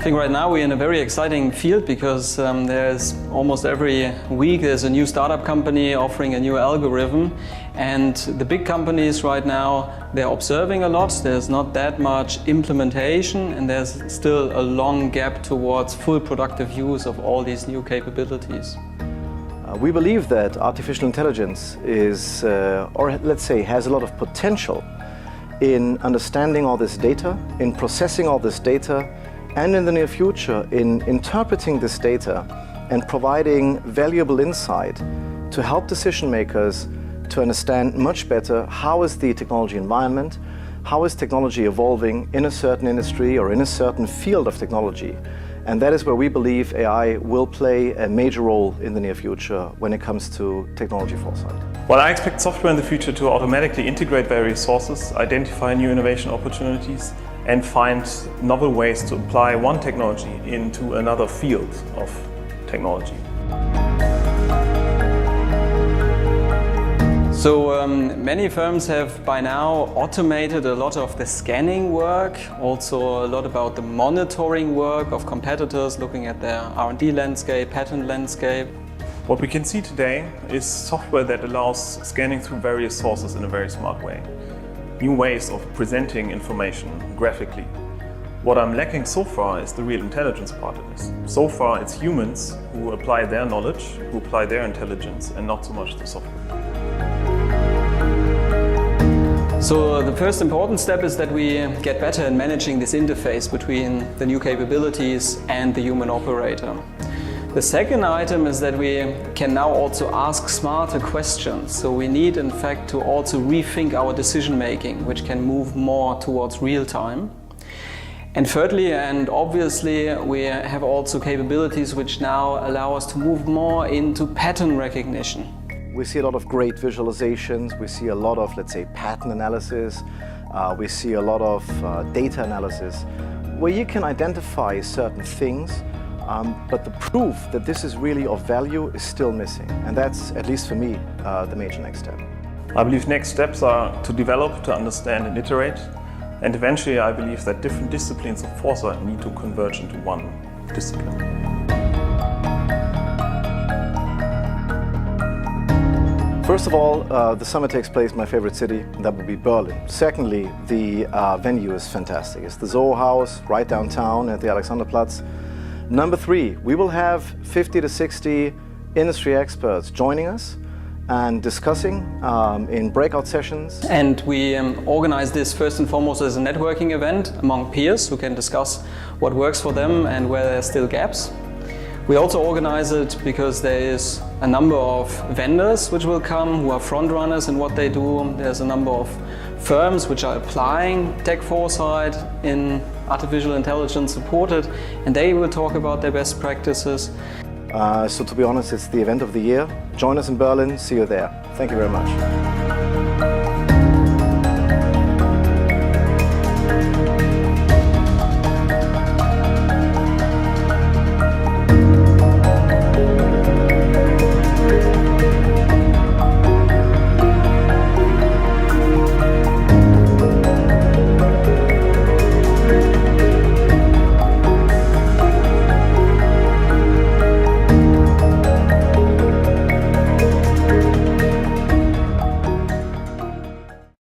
think right now we're in a very exciting field because there's almost every week there's a new startup company offering a new algorithm, and the big companies right now, they're observing a lot. There's not that much implementation, and there's still a long gap towards full productive use of all these new capabilities. We believe that artificial intelligence is, or let's say, has a lot of potential in understanding all this data, in processing all this data, and in the near future in interpreting this data and providing valuable insight to help decision makers to understand much better how is the technology environment, how is technology evolving in a certain industry or in a certain field of technology. And that is where we believe AI will play a major role in the near future when it comes to technology foresight. Well, I expect software in the future to automatically integrate various sources, identify new innovation opportunities, and find novel ways to apply one technology into another field of technology. So many firms have by now automated a lot of the scanning work, also a lot about the monitoring work of competitors, looking at their R&D landscape, patent landscape. What we can see today is software that allows scanning through various sources in a very smart way. New ways of presenting information graphically. What I'm lacking so far is the real intelligence part of this. So far it's humans who apply their knowledge, who apply their intelligence, and not so much the software. So the first important step is that we get better in managing this interface between the new capabilities and the human operator. The second item is that we can now also ask smarter questions. So we need, in fact, to also rethink our decision making, which can move more towards real time. And thirdly, and obviously, we have also capabilities which now allow us to move more into pattern recognition. We see a lot of great visualizations, we see a lot of, let's say, pattern analysis, we see a lot of data analysis, where you can identify certain things, but the proof that this is really of value is still missing. And that's, at least for me, the major next step. I believe next steps are to develop, to understand and iterate. And eventually I believe that different disciplines of foresight need to converge into one discipline. First of all, the summit takes place in my favorite city, that would be Berlin. Secondly, the venue is fantastic. It's the Soho house right downtown at the Alexanderplatz. Number 3, we will have 50 to 60 industry experts joining us and discussing in breakout sessions. And we organize this first and foremost as a networking event among peers who can discuss what works for them and where there are still gaps. We also organize it because there is a number of vendors which will come who are front runners in what they do. There's a number of firms which are applying tech foresight in artificial intelligence supported, and they will talk about their best practices. So to be honest, it's the event of the year. Join us in Berlin, see you there. Thank you very much.